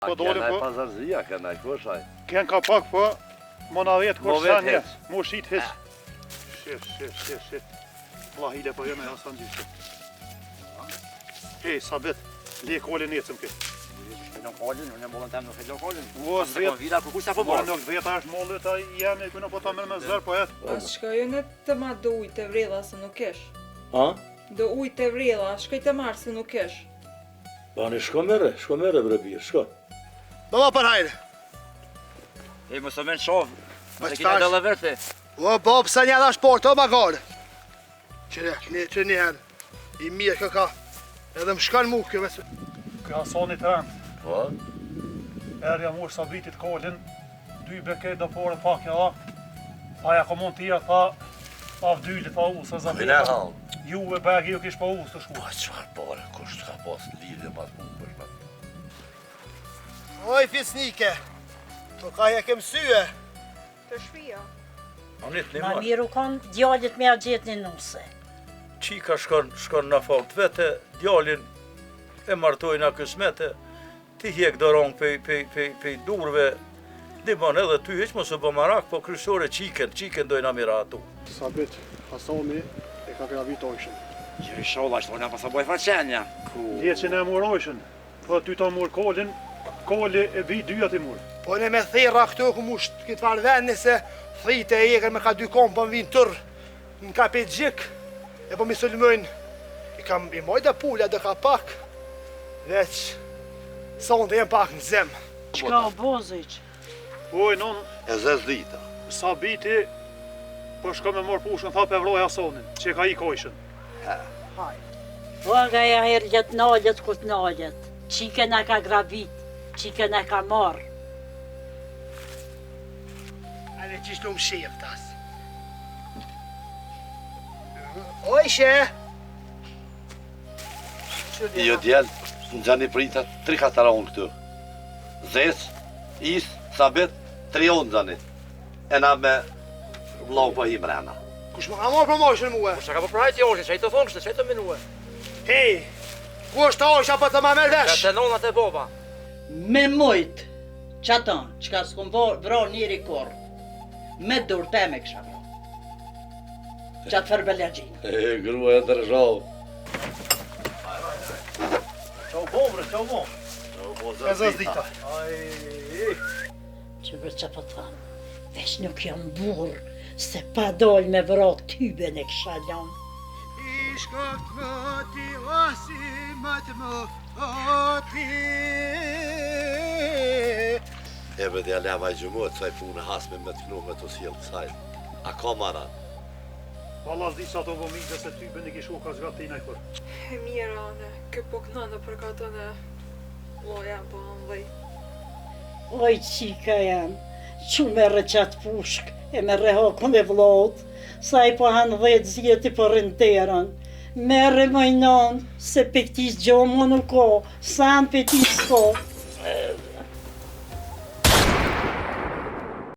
Po dolim po. Pazarëzia kënaj koshaj. Ken ka pak po. Mona vetë koshanje. Mo shit his. Shit. Allah hile po jeme Hasan gjyshe. Hey, sabit. Le kolin ecëm kë. Në kolin, unë e mollën tem nuk e lo kolin. O, zvet. Vira ku kush apo bor. Nuk veta është mollet ai jemi këna po ta merr me zër po et. Shkojë në të ma do ujë të vrella se nuk kesh. Ha? Do ujë të vrella, shkoj të marrë se nuk kesh. Bani, shko mere bre birë, shko. Baba për hajde. E mos o men shov. Ma Mos e kina dalla verte. O, Bob, sa një adha shport, o magare. Që një herë. I mirë kë ka. Edhe më shkan mu kjo vetë. Kë Hasani të rënd. Po? Erja mor sabitit kolin. 2 beke do pore pak ja. Aja ka mund t'ia tha. Avdyli tha u se Kujna zabita. hall. Ju e bagi ju kish pa u të shku. Po çfarë pore, kush ka pas lidhje mas punë për Oj, fisnike. To ka ja kem syë. Të shpia. Anit një Ma marë. miru kanë djallit me a gjetë një nuse. Qika shkon në fakt vete, djalin e martojnë a kësmete, ti hjek doron pej durve, dimon edhe ty heq mos e bë marak, po kryesore qiken dojnë amira atu. Sabit, Hasani e ka gravit ojshën. Gjeri sholla është, unë pas boj faqenja. Leçin e mor ojshën. Po ty ta mor kolin. Koli e bi dyja ti mor. Po në me thera këtu ku musht këtë farë vendi se thite e eker me ka 2 kompa më vinë tërë. Në ka pe gjik. E po mi sulmojnë. I kam i mojda pula dhe ka pak. Veç. Sonde jem pak në zemë. Qka o boziq? Oj, non, E zez dita. sabiti po shko me mor pushën, tha pe vroj Hasanin, që ka i kojshën. Po nga ja herët nalët kut nalët. Qike në ka grabit, qike në ka marë. Ale qishtu më shif tas. Ojshe! Jo djel, në gjani prita 3-4 unë këtu. Zes, is, sabit, 3 unë gjani. E na me vlau po hi mrena. Kush më ka marrë promotion mua? Kush ka po prajti orë, çaj të thonë, çaj të minue. Hej! Ku është ojsha për të ma merr Ka vesh? të nonat e boba. Me mujt, qatan, qka s'kom vro njëri korë. Me dur te me kësha vro. Qatë ferbelagjinë. E grua e dërgjau. Qau bobre, qau bo. E zez dita. Që vërë që po thamë, veç nuk jam burë, se pa dol me vro tybe në kësha lanë. I shkoft më ti osi më të më oti. E be djel e vaj gjumot, saj punë hasme me të knu me të sjellë të saj. A ka mara? Valla s'di sa të vëmizë se ty bëni kishu ka zgatina i për. E mira, ne, kë po kënane për katën e loja po anëvej. Oj, qika jam, që me rëqat pushk, e me rehokun e vlot, sa i po hanë 10 zjeti për rinterën. Mere mëjnon, se pe këtis gjomo nuk o, sa në pe ti s'ko.